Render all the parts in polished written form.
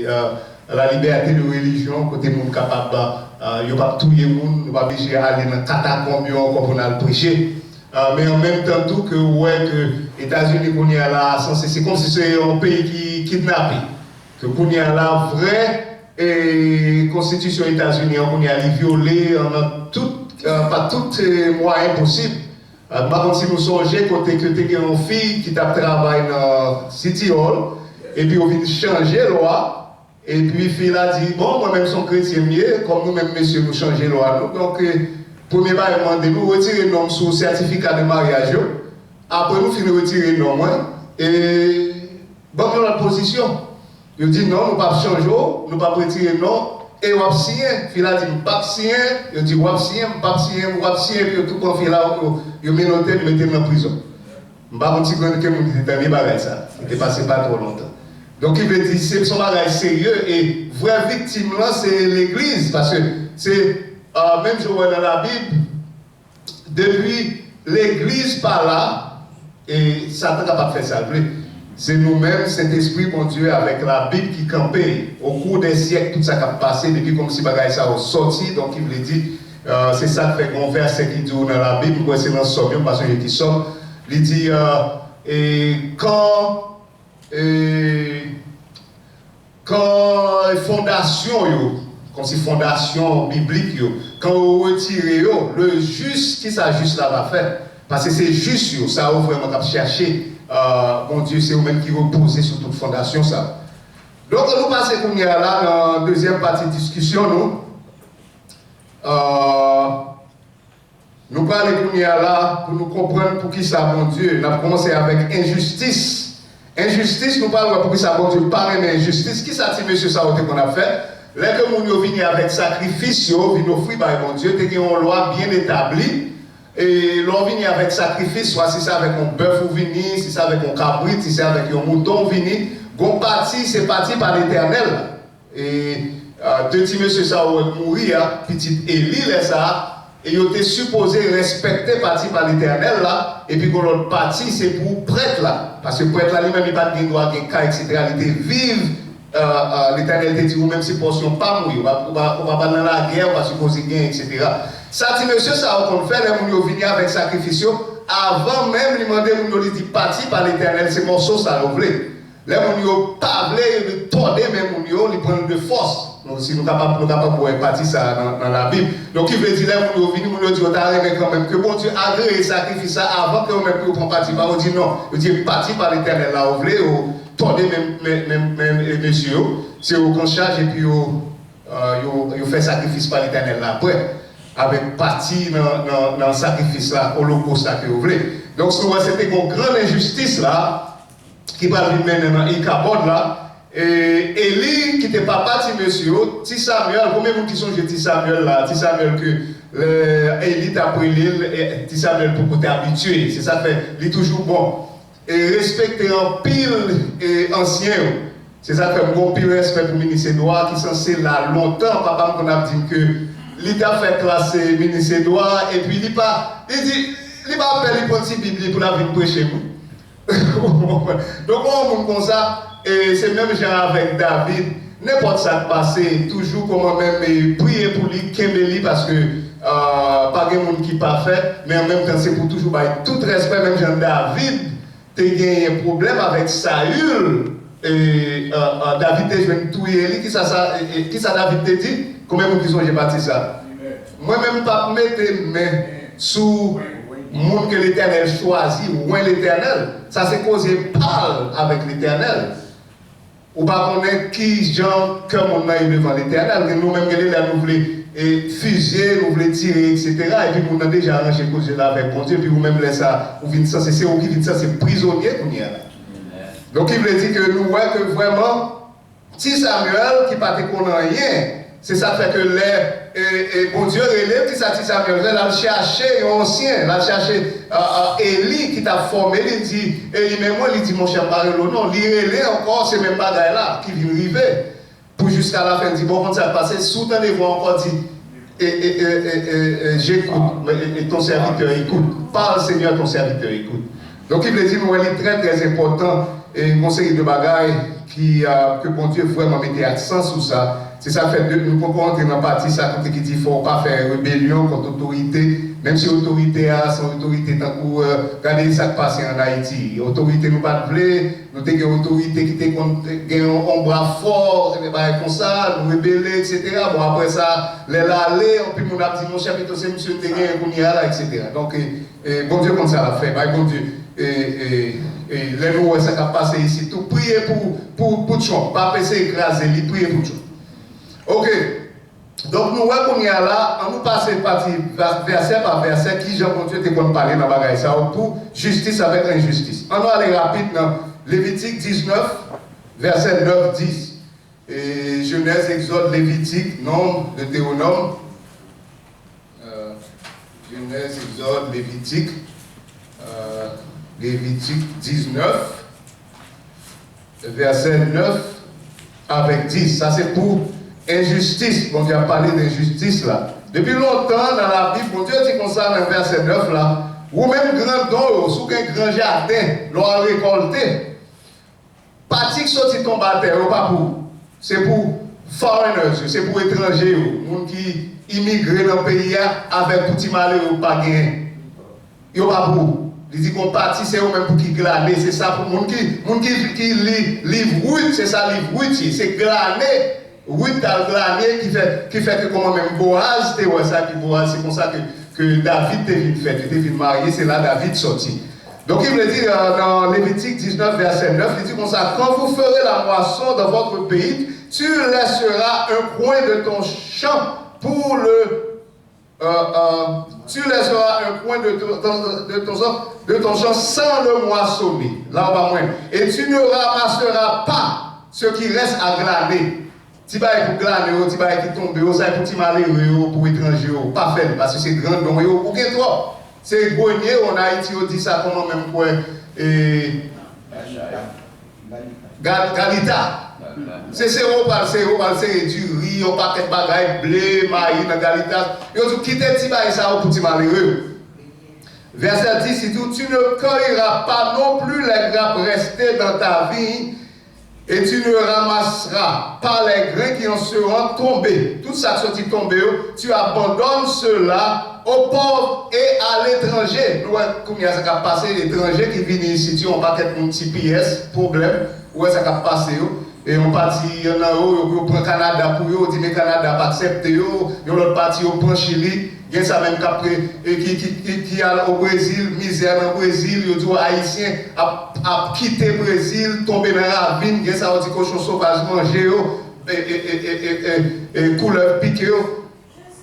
la liberté de religion, côté monde capable, il n'y a pas tout le monde, nous pas obligé d'aller dans catacombe comme on a le prêché. Mais en même temps, tout que ouais, que les États-Unis, c'est comme si c'était un pays qui kidnappé. Que qu'on y a la vraie constitution des États-Unis, on y a violée, on a pas tous les moyens possibles. Par contre, si nous songeons, côté que tu as une fille qui travaille dans City Hall, et puis on vient changer la loi, et puis la fille a dit, bon, moi-même, son chrétien mieux, comme nous-mêmes, messieurs, nous changer la loi. Donc, premier pas demander, nous retirer le nom sous le certificat de mariage, après nous finissons retirer le nom, et bon, nous la position. Je dis non, nous ne pouvons pas changer, nous ne pouvons pas retirer le nom. Et on signé, il a dit, je ne pas signer, je dis, on signer, je ne pas signer, je ne pas signer, puis tout le monde là, je mets noté, je mets en prison. Je ne sais pas si vous avez dit ça, il n'était passé pas trop longtemps. Donc il veut dire, c'est son bagage sérieux, et vraie victime là, c'est l'église, parce que c'est, même je vois dans la Bible, depuis l'église par là, et Satan n'a pas fait ça. C'est nous-mêmes, Saint-Esprit, mon Dieu, avec la Bible qui campait au cours des siècles, tout ça qui a passé, depuis comme si bagaille ça a sorti, donc il me dit, c'est ça qui fait qu'on verset qui dit dans la Bible, c'est dans le Somme, parce que j'ai dit Somme, il dit, quand fondation, comme si fondation biblique, quand on retire le juste, qui ça juste là va faire, parce que c'est juste, ça a vraiment cherché. Mon Dieu, c'est vous-même qui reposez sur toute fondation, ça. Donc, nous passons comme il y a là, dans la deuxième partie de discussion, nous parlons comme il y a là, pour nous comprendre pour qui ça, mon Dieu. Nous avons commencé avec injustice. Injustice, nous parlons pour qui ça, mon Dieu, par une injustice. Qui ça, monsieur Saoté qu'on a fait? Là que nous venons avec sacrifice, nous venons offrir par mon Dieu, nous avons une loi bien établie. Et l'on vient avec sacrifice, soit si c'est avec un bœuf ou vini, si c'est avec un cabrit, si c'est avec un mouton vini, gon parti, c'est parti par l'Éternel. Et deux petits monsieur ça ont mouru, petite Élie là ça, et ils étaient supposés respecter parti par l'Éternel là, et puis l'autre partie c'est pour prêtre là, parce que prêtre là lui-même il n'a pas de droit, de cas, etc. Il était vive. L'Éternel te dit, ou même si portion pas mourir, on va pas dans la guerre, on va supposer gain, etc. Ça dit, monsieur, ça qu'on fait, les gens viennent avec sacrifice, avant même, les gens lui dit, parti par l'Éternel, c'est morceau, ça l'ouvre. Les gens pas voulu, ils tordent même, ils prennent de force. Donc, si nous sommes capables de partir ça dans la Bible. Donc, il veut dire, les gens viennent, ils disent, on arrive quand même, que bon Dieu agrée et sacrifice ça avant que même prenne parti. On dit non, on dit, parti par l'Éternel, là, ouvre, tordez même messieurs, c'est au qu'on charge et puis on fait sacrifice par l'Éternel là après, avec partie dans le sacrifice là, holocauste là que vous voulez. Donc c'était une grande injustice là, qui parle lui-même dans Icabod là, et Élie qui n'était pas parti monsieur, Ti Samuel, combien de gens qui sont Ti Samuel là, Ti Samuel que Élie t'a pris l'île, et Ti Samuel pour côté habitué, c'est ça fait, il est toujours bon. Et respecter un pile et ancien. C'est ça fait un bon pile respect pour le ministre Edouard qui est censé là longtemps, papa qu'on a dit que l'État fait classer le ministre Edouard et puis il pas appelé pour une Bible pour la vie prêcher vous. Donc on comme ça, et c'est même genre avec David, n'importe ça passé, toujours comment même prier pour lui, qu'aimer parce que pas de monde qui pas fait, mais en même temps c'est pour toujours tout respect, même Jean David. Tu as eu un problème avec Saül, et David t'a joué tout Élie, qui ça David t'a dit? Combien de gens j'ai bâti ça? Moi-même, pas mettre mes mains sous le monde que l'Éternel choisit, ou l'Éternel. Ça c'est causé parle avec l'Éternel. Ou pas connaître qui, gens, comme on a eu devant l'Éternel, nous-mêmes, nous voulons fuser, nous voulons tirer, etc. Et puis, nous avons déjà arrangé cause là avec mon Dieu, puis vous-même, ça, vous venez ça, c'est eux qui viennent ça, c'est prisonnier qu'on y a là. Donc, il veut dire que nous voyons que vraiment, si Samuel, qui pas qu'on n'a rien, c'est ça fait que les, bon Dieu relève, qui ça dit Samuel, il a cherché un ancien, il a cherché Élie qui t'a formé, il dit, Élie, mais moi, il dit, mon cher Barelo, non, il relève encore ces mêmes bagailles là, qui viennent arriver. Pour jusqu'à la fin, il dit, bon, quand ça va passer, soutenez-vous encore, dit, j'écoute, et ton serviteur écoute. Parle, Seigneur, ton serviteur écoute. Donc, il veut dire, nous, il est très, très important, et une série de bagailles que bon Dieu vraiment mettait accent sur ça. C'est ça fait que nous pouvons entrer dans la partie ça qui dit qu'il ne faut pas faire rébellion contre l'autorité, même si l'autorité a son autorité tant que regardez ça qui passe en Haïti. L'autorité nous pas de nous avons une autorité qui a un bras fort, comme ça, nous rébeller, etc. Bon après ça, les aller, on peut nous a dit mon chapitre c'est monsieur qui a etc. Donc bon Dieu comme ça l'a fait, bon Dieu. Les nous ça qui a passé ici, tout prier pour Trump, pas passer écraser, prier pour Trump. Ok, donc nous voyons qu'on y a là, on nous passe verset par verset qui Jean-Dieu était pour parler dans la bagaille, ça pour justice avec injustice. On va aller rapide dans Lévitique 19, verset 9-10. Et Genèse, Exode, Lévitique, Nombre, Deutéronome. Genèse, Exode, Lévitique. Lévitique 19, verset 9 avec 10. Ça c'est pour injustice. Bon Dieu a parlé d'injustice là. Depuis longtemps dans la Bible, bon Dieu dit comme ça dans le verset 9 là, ou même grand don, sous un grand jardin, l'on a récolté. Partie qui sortit ton bataille, pas pour. C'est pour foreigners, c'est pour étrangers, gens qui immigrent dans le pays avec petit malheur ou pas gagné. Ils pas pour. Il dit qu'on partit, c'est eux-mêmes pour qui glaner, c'est ça pour les gens qui livre 8, c'est ça livre 8, c'est glaner. 8 dans le glaner qui fait que comment même Boaz, c'est ça qui Boaz, c'est comme ça que David devait faire, il devait marier, c'est là David sorti. Donc il me dit dans Lévitique 19, verset 9, il dit comme ça, quand vous ferez la moisson dans votre pays, tu laisseras un coin de ton champ pour tu laisseras un coin de ton champ sans le moissonner. Là, on va moins. Et tu ne ramasseras pas ce qui reste à glaner. Tu vas pour glaner, tu vas qui tombe, ça pour malheureux, pour étranger, pas fait, parce que c'est grand don, ou que toi. C'est grenier, en Haïti, on dit ça comment même quoi. Galita. C'est du riz, on paquet de bagailles, blé, maïs, dans Galita. Ils ont dit quitter petit bail ça pour petit malheureux. Verset 10, il dit tu ne cueilleras pas non plus les grappes restées dans ta vie et tu ne ramasseras pas les grains qui en seront tombés. Tout ça qui sont tombés, tu abandonnes cela aux pauvres et à l'étranger. Nous, comme il y a ça qui a passé, l'étranger qui vient ici, tu as un paquet de petits pièces, problème, où est-ce ça qui a passé. Et on partit, il y en a on prend Canada pour eux, on dit mais Canada pas accepté, l'autre partie, on prend Chili, il y a ça même qui a au Brésil, misère dans le Brésil, il dit aux Haïtiens à quitter le Brésil, tomber dans la ravine, il y a ça, on dit cochon sauvage manger, et couleur piqué.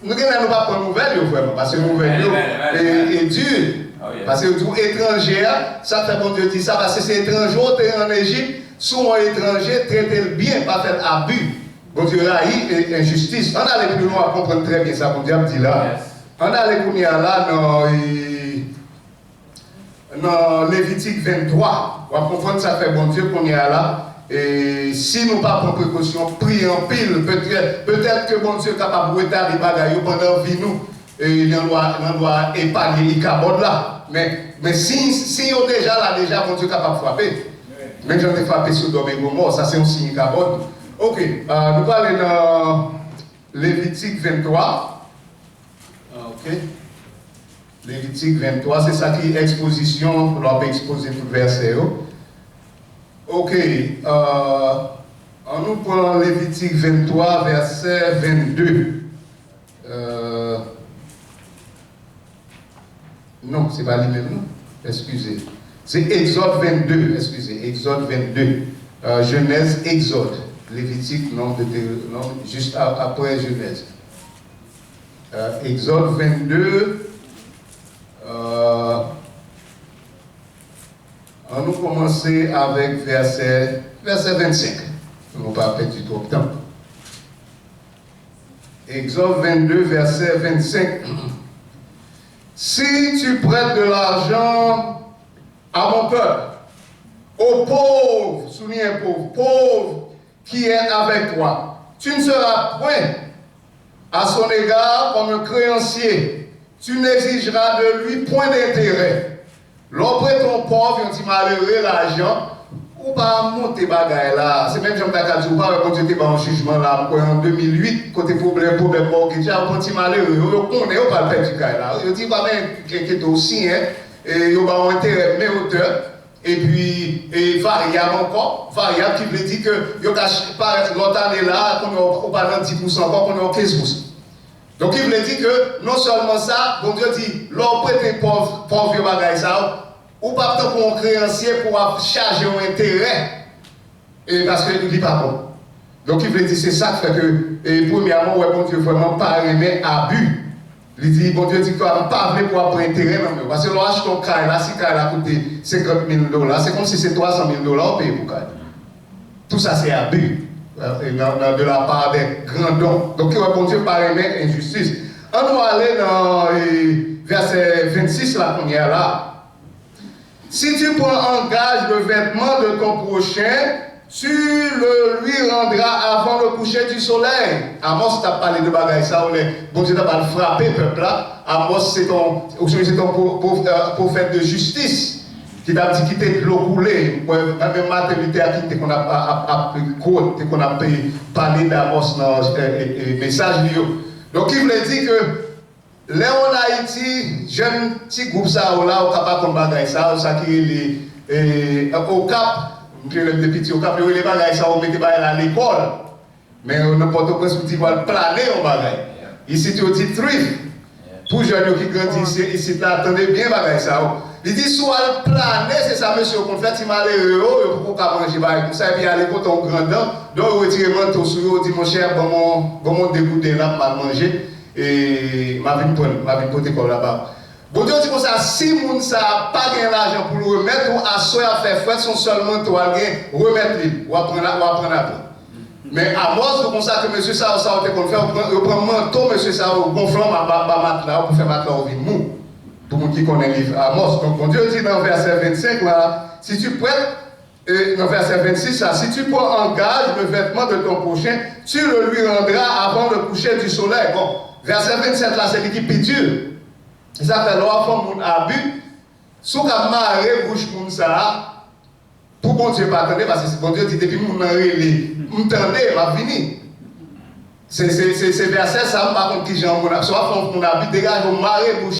Nous ne pas prendre nouvelle, vraiment, parce que nouvelle est dure. Parce que tout étranger, ça fait bon Dieu dit ça, parce que c'est étranger, tu es en Égypte. Souvent étranger, traitez-le bien, pas faire abus. Bon Dieu, haï et injustice. On allait plus loin à comprendre très bien ça, bon Dieu dit là. On allait pour là dans Lévitique 23. On va comprendre ça fait bon Dieu qu'on y a là. Et si nous pas prendre précaution, prions en pile, peut-être que bon Dieu est capable de retarder les bagailles pendant vie nous. Et il doit épargner les cabotes là. Mais si on déjà là, déjà bon Dieu est capable de frapper. Même j'en ai frappé sur Dom et Gomorrhe, ça c'est un signe cabote. Ok, nous parlons dans Lévitique 23. Ok. Lévitique 23, c'est ça qui est exposition, on va exposer tout le verset. Ok, on nous prend Lévitique 23, verset 22. Non, c'est pas lui-même, non? Excusez. C'est Exode 22, excusez, Exode 22. Genèse, Exode. Lévitique, non, juste après Genèse. Exode 22. On nous commencer avec verset 25. On ne va pas perdre du trop de temps. Exode 22, verset 25. Si tu prêtes de l'argent à mon peuple, aux pauvres, souviens pauvre qui est avec toi, tu ne seras point à son égard comme un créancier. Tu n'exigeras de lui point d'intérêt. L'auprès ton pauvre, un petit malheureux, l'argent, ou ou pas monter bagaille là, c'est même Jean-Baptiste dit, ou pas quand tu étais en jugement là, en 2008, côté problème bon, qui a un petit malheureux, on connaît, on va le faire du cas là. On dit, pas même quelqu'un aussi, hein, et on va un intérêt, mais hauteur, et puis, variable encore, variable qui veut dire que, il y a l'autre année là, qu'on parle de 10% encore, qu'on est en 15%. Donc il veut dire que, non seulement ça, bon Dieu dit, l'on prête pauvre bagaille ça, ou pas tant qu'on créancier pour charger un intérêt, et parce que il dit pas bon. Donc il veut dire c'est ça qui fait que, et premièrement, ouais, bon Dieu vraiment pas aimer abus. Il dit, bon Dieu dit qu'on ne pas venir pour avoir intérêt, non, parce que l'on achète ton caille là, si caille là coûte 50 000 $, c'est comme si c'est 300 000 $ payé pour caille. Tout ça c'est abus, de la part des grands dons. Donc bon Dieu pas aimer injustice. On va aller dans verset 26 là qu'on y est là. Si tu prends en gage le vêtement de ton prochain, tu le lui rendras avant le coucher du soleil. Amos t'a parlé de bagaille ça, bon Dieu t'a pas frappé peuple là. Amos c'est ton prophète de justice qui t'a dit quitter l'eau coulée. Même maternité à quitter qu'on a parlé d'Amos dans le message. Donc il voulait dire que là en Haïti, jeune petit groupe ça là, au capable comme bagaille ça qui est au Cap. Les petits au cap, les bagages, ça, on mettait à l'école. Mais on n'a pas de quoi se dire, on planer en bagages. Ici, tu dis thrift. Pour les jeunes qui grandissent ici, attendez bien bagages, ça. Il dit, soit planer, c'est ça, monsieur, qu'on fait, il m'a l'air pour qu'on manger, comme ça, et puis aller pour ton grand dent. Donc, retirer mon manteau sur eux, dit, mon cher, bon, dégoûter là, pour manger. Et ma vie pour t'école là-bas. Bon Dieu dit comme ça, si moun ça pas gagné l'argent pour le remettre, ou à soi à faire frais, son seulement toi gagner, remettre lui, ou apprendre après. Mais à moi, c'est comme ça que monsieur ça on peut faire, on prend manteau, monsieur ça, on gonflant ma matelas, pour faire matelas au vide mou. Pour moun qui connaît le livre Amos. Donc bon Dieu dit dans verset 25 là, si tu prêtes, dans verset 26 là, si tu prends en gage le vêtement de ton prochain, tu le lui rendras avant le coucher du soleil. Bon, verset 27 là, c'est l'équipe dur. Ça fait l'enfant mon abus, sous qu'à marrer bouche pour ça, pour bon Dieu pas attendre, parce que bon Dieu dit depuis mon enrélé, m'entendez, m'a fini. C'est verset ça, par contre, qui j'ai en mon abus, soit mon abus, dégage, mon marrer bouche.